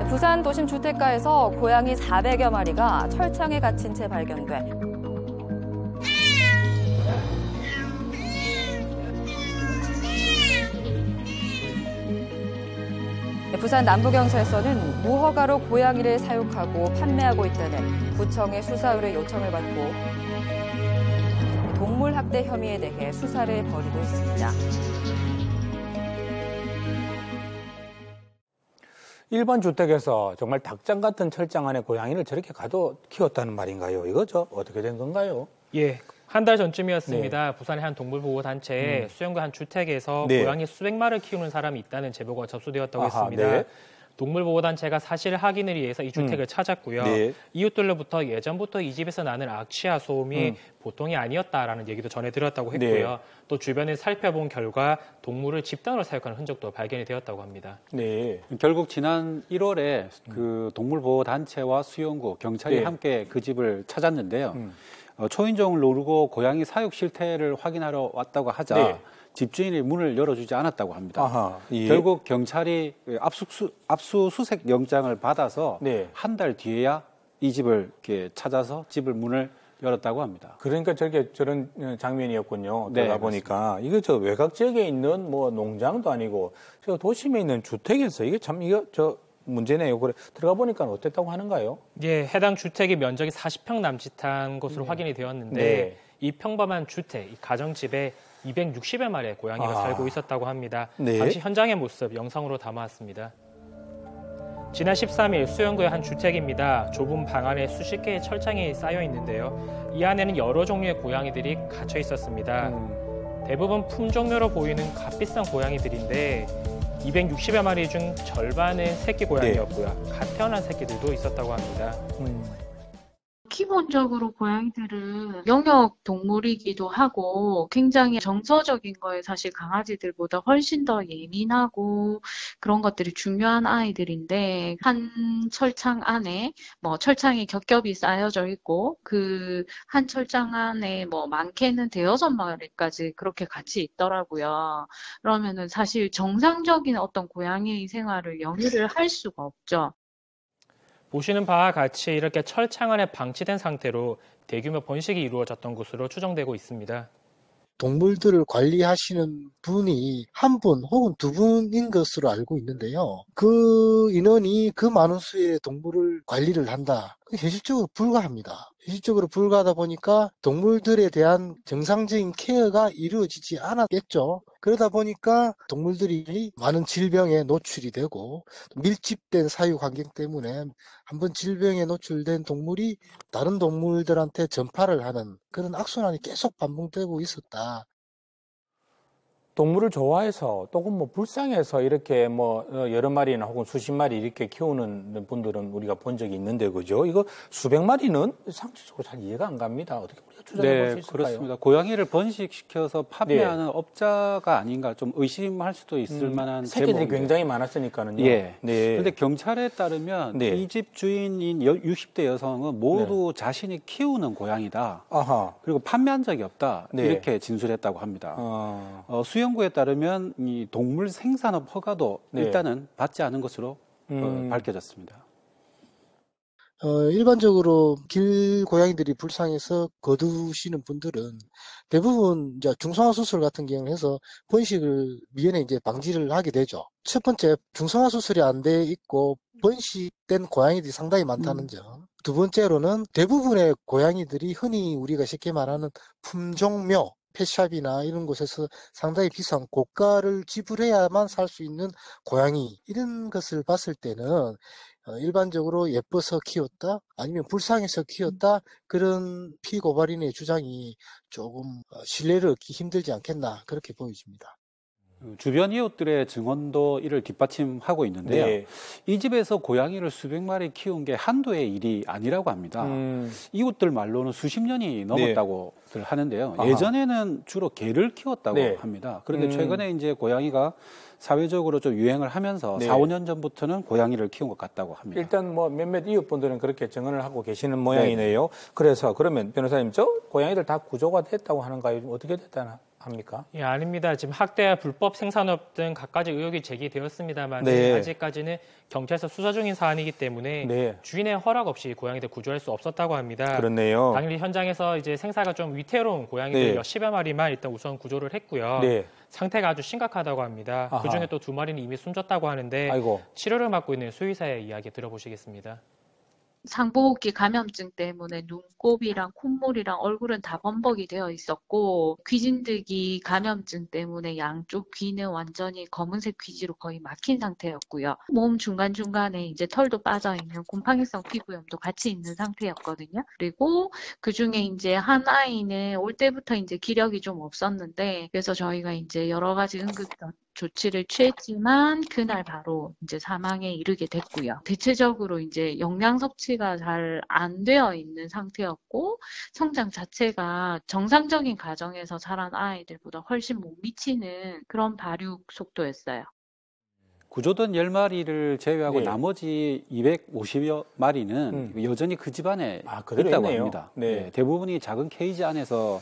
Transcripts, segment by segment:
부산 도심 주택가에서 고양이 400여 마리가 철창에 갇힌 채 발견돼 부산 남부경찰서는 무허가로 고양이를 사육하고 판매하고 있다는 구청의 수사 의뢰 요청을 받고 동물학대 혐의에 대해 수사를 벌이고 있습니다. 일반 주택에서 정말 닭장 같은 철장 안에 고양이를 저렇게 가둬 키웠다는 말인가요? 이거 어떻게 된 건가요? 예. 한 달 전쯤이었습니다. 네. 부산의 한 동물보호단체에 수영구 한 주택에서 네. 고양이 수백 마리를 키우는 사람이 있다는 제보가 접수되었다고 했습니다. 네. 동물보호단체가 사실 확인을 위해서 이 주택을 찾았고요. 네. 이웃들로부터 예전부터 이 집에서 나는 악취와 소음이 보통이 아니었다라는 얘기도 전해드렸다고 했고요. 네. 또 주변을 살펴본 결과 동물을 집단으로 사육하는 흔적도 발견이 되었다고 합니다. 네. 결국 지난 1월에 그 동물보호단체와 수영구, 경찰이 네. 함께 그 집을 찾았는데요. 초인종을 누르고 고양이 사육 실태를 확인하러 왔다고 하자 네. 집주인이 문을 열어주지 않았다고 합니다. 아하, 예. 결국 경찰이 압수수색 영장을 받아서 네. 한 달 뒤에야 이 집을 이렇게 찾아서 집을 문을 열었다고 합니다. 그러니까 저런 장면이었군요. 네, 들어가 보니까 이거 외곽 지역에 있는 뭐 농장도 아니고 저 도심에 있는 주택에서 이게 참 문제네요. 그래 들어가 보니까 어땠다고 하는가요? 예, 해당 주택의 면적이 40평 남짓한 것으로 확인이 되었는데 네. 이 평범한 주택, 이 가정집에 260여 마리의 고양이가 살고 있었다고 합니다. 네. 당시 현장의 모습 영상으로 담아왔습니다. 지난 13일 수영구의 한 주택입니다. 좁은 방 안에 수십 개의 철창이 쌓여 있는데요. 이 안에는 여러 종류의 고양이들이 갇혀 있었습니다. 대부분 품종묘로 보이는 값비싼 고양이들인데 260여 마리 중 절반은 새끼 고양이였고요. 갓 태어난 새끼들도 있었다고 합니다. 기본적으로 고양이들은 영역 동물이기도 하고 굉장히 정서적인 거에 사실 강아지들보다 훨씬 더 예민하고 그런 것들이 중요한 아이들인데 한 철창 안에 철창이 겹겹이 쌓여져 있고 그 한 철창 안에 많게는 5-6마리까지 그렇게 같이 있더라고요. 그러면은 사실 정상적인 어떤 고양이 생활을 영위를 할 수가 없죠. 보시는 바와 같이 이렇게 철창 안에 방치된 상태로 대규모 번식이 이루어졌던 것으로 추정되고 있습니다. 동물들을 관리하시는 분이 한 분 혹은 두 분인 것으로 알고 있는데요. 그 인원이 그 많은 수의 동물을 관리를 한다. 현실적으로 불가합니다. 현실적으로 불가하다 보니까 동물들에 대한 정상적인 케어가 이루어지지 않았겠죠. 그러다 보니까 동물들이 많은 질병에 노출이 되고 밀집된 사육 환경 때문에 한번 질병에 노출된 동물이 다른 동물들한테 전파를 하는 그런 악순환이 계속 반복되고 있었다. 동물을 좋아해서 또는 불쌍해서 이렇게 여러 마리나 혹은 수십 마리 이렇게 키우는 분들은 우리가 본 적이 있는데 그죠? 이거 수백 마리는 상식적으로 잘 이해가 안 갑니다. 어떻게 우리가 추정해 볼 수 있을까요? 그렇습니다. 고양이를 번식시켜서 판매하는 업자가 아닌가 좀 의심할 수도 있을 만한 새끼들이 제목인데. 굉장히 많았으니까는요. 예. 네. 그런데 경찰에 따르면 이 집 주인인 60대 여성은 모두 자신이 키우는 고양이다. 아하. 그리고 판매한 적이 없다. 이렇게 진술했다고 합니다. 수영구에 따르면 이 동물 생산업 허가도 일단은 받지 않은 것으로 밝혀졌습니다. 일반적으로 길 고양이들이 불쌍해서 거두시는 분들은 대부분 이제 중성화 수술 같은 경우는 해서 번식을 미연에 이제 방지를 하게 되죠. 첫 번째, 중성화 수술이 안 돼 있고 번식된 고양이들이 상당히 많다는 점. 두 번째로는 대부분의 고양이들이 흔히 우리가 쉽게 말하는 품종묘, 펫샵이나 이런 곳에서 상당히 비싼 고가를 지불해야만 살 수 있는 고양이, 이런 것을 봤을 때는 일반적으로 예뻐서 키웠다 아니면 불쌍해서 키웠다 그런 피고발인의 주장이 조금 신뢰를 얻기 힘들지 않겠나 그렇게 보여집니다. 주변 이웃들의 증언도 이를 뒷받침하고 있는데요. 이 집에서 고양이를 수백 마리 키운 게 한두의 일이 아니라고 합니다. 이웃들 말로는 수십 년이 넘었다고 하는데요. 예전에는 주로 개를 키웠다고 합니다. 그런데 최근에 이제 고양이가 사회적으로 좀 유행을 하면서 4, 5년 전부터는 고양이를 키운 것 같다고 합니다. 일단 몇몇 이웃분들은 그렇게 증언을 하고 계시는 모양이네요. 그래서 그러면 변호사님, 고양이들 다 구조가 됐다고 하는가요? 어떻게 됐다나? 합니까? 예, 아닙니다. 지금 학대와 불법 생산업 등 갖가지 의혹이 제기되었습니다만 네. 아직까지는 경찰서 수사 중인 사안이기 때문에 네. 주인의 허락 없이 고양이들 구조할 수 없었다고 합니다. 그렇네요. 당일 현장에서 이제 생사가 좀 위태로운 고양이들 네. 10여 마리만 일단 우선 구조를 했고요. 네. 상태가 아주 심각하다고 합니다. 아하. 그중에 또 2마리는 이미 숨졌다고 하는데 아이고. 치료를 받고 있는 수의사의 이야기 들어보시겠습니다. 상복기 감염증 때문에 눈곱이랑 콧물이랑 얼굴은 다 범벅이 되어 있었고 귀진드기 감염증 때문에 양쪽 귀는 완전히 검은색 귀지로 거의 막힌 상태였고요. 몸 중간중간에 이제 털도 빠져있는 곰팡이성 피부염도 같이 있는 상태였거든요. 그리고 그중에 이제 한 아이는 올 때부터 이제 기력이 좀 없었는데 그래서 저희가 이제 여러 가지 응급 조치를 취했지만 그날 바로 이제 사망에 이르게 됐고요. 대체적으로 이제 영양 섭취가 잘 안 되어 있는 상태였고 성장 자체가 정상적인 가정에서 자란 아이들보다 훨씬 못 미치는 그런 발육 속도였어요. 구조된 10마리를 제외하고 네. 나머지 250여 마리는 여전히 그 집안에 있다고 합니다. 네. 네, 대부분이 작은 케이지 안에서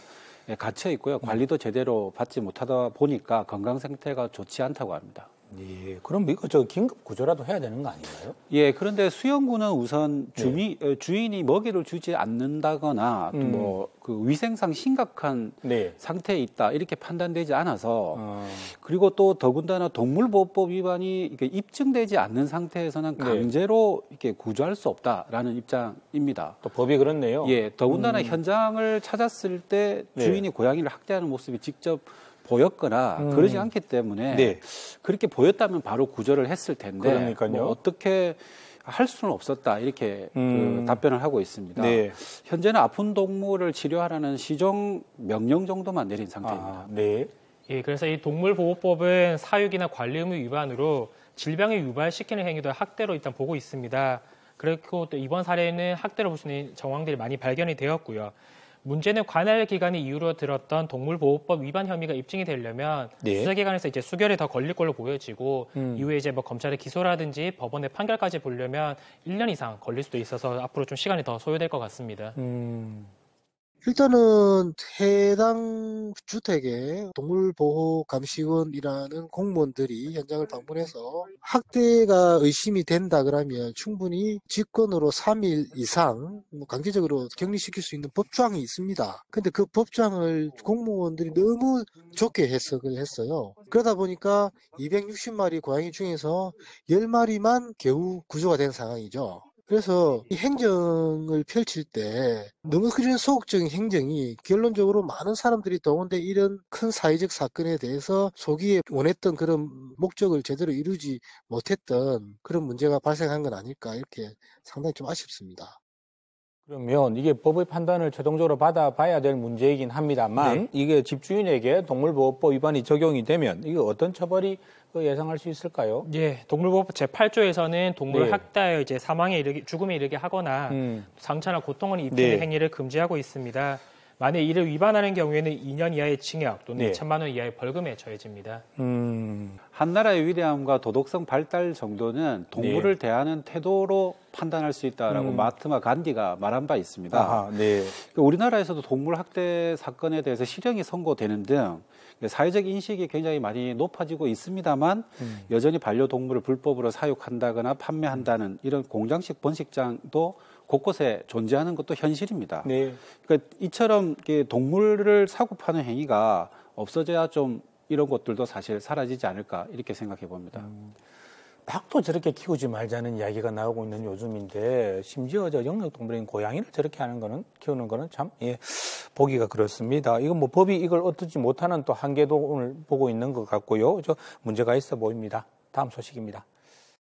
갇혀 있고요. 관리도 제대로 받지 못하다 보니까 건강 상태가 좋지 않다고 합니다. 예, 그럼 이거 저 긴급 구조라도 해야 되는 거 아닌가요? 예, 그런데 수영구는 우선 주인이 먹이를 주지 않는다거나 뭐 그 위생상 심각한 네. 상태에 있다 이렇게 판단되지 않아서 그리고 또 더군다나 동물보호법 위반이 이게 입증되지 않는 상태에서는 강제로 이렇게 구조할 수 없다라는 입장입니다. 또 법이 그렇네요. 예, 더군다나 현장을 찾았을 때 주인이 고양이를 학대하는 모습이 직접 보였거나 그러지 않기 때문에 그렇게 보였다면 바로 구조를 했을 텐데 그러니까요. 뭐 어떻게 할 수는 없었다 이렇게 그 답변을 하고 있습니다. 네. 현재는 아픈 동물을 치료하라는 시정 명령 정도만 내린 상태입니다. 네. 예, 그래서 이 동물보호법은 사육이나 관리 의무 위반으로 질병을 유발시키는 행위도 학대로 일단 보고 있습니다. 그리고 또 이번 사례는 학대로 볼 수 있는 정황들이 많이 발견이 되었고요. 문제는 관할 기관이 이유로 들었던 동물보호법 위반 혐의가 입증이 되려면 수사기관에서 이제 수개월이 더 걸릴 걸로 보여지고 이후에 이제 뭐 검찰의 기소라든지 법원의 판결까지 보려면 1년 이상 걸릴 수도 있어서 앞으로 좀 시간이 더 소요될 것 같습니다. 일단은 해당 주택에 동물보호감시원이라는 공무원들이 현장을 방문해서 학대가 의심이 된다 그러면 충분히 직권으로 3일 이상 강제적으로 격리시킬 수 있는 법조항이 있습니다. 근데 그 법조항을 공무원들이 너무 좋게 해석을 했어요. 그러다 보니까 260마리 고양이 중에서 10마리만 겨우 구조가 된 상황이죠. 그래서 이 행정을 펼칠 때 너무 그런 소극적인 행정이 결론적으로 많은 사람들이 동원돼 이런 큰 사회적 사건에 대해서 소기에 원했던 그런 목적을 제대로 이루지 못했던 그런 문제가 발생한 건 아닐까 이렇게 상당히 좀 아쉽습니다. 그러면 이게 법의 판단을 최종적으로 받아봐야 될 문제이긴 합니다만 이게 집주인에게 동물보호법 위반이 적용이 되면 이게 어떤 처벌이 예상할 수 있을까요? 예, 동물보호법 제8조에서는 동물을 학대하여 이제 죽음에 이르게 하거나 상처나 고통을 입히는 행위를 금지하고 있습니다. 만약 이를 위반하는 경우에는 2년 이하의 징역 또는 2천만 원 이하의 벌금에 처해집니다. 한나라의 위대함과 도덕성 발달 정도는 동물을 대하는 태도로 판단할 수 있다라고 마하트마 간디가 말한 바 있습니다. 아하, 우리나라에서도 동물 학대 사건에 대해서 실형이 선고되는 등 사회적 인식이 굉장히 많이 높아지고 있습니다만 여전히 반려동물을 불법으로 사육한다거나 판매한다는 이런 공장식 번식장도 곳곳에 존재하는 것도 현실입니다. 그러니까 이처럼 동물을 사고 파는 행위가 없어져야 좀 이런 것들도 사실 사라지지 않을까 이렇게 생각해 봅니다. 닭도 저렇게 키우지 말자는 이야기가 나오고 있는 요즘인데 심지어 저 영역동물인 고양이를 저렇게 하는 거는 키우는 거는 참 보기가 그렇습니다. 이건 뭐 법이 이걸 얻지 못하는 또 한계도 오늘 보고 있는 것 같고요. 저 문제가 있어 보입니다. 다음 소식입니다.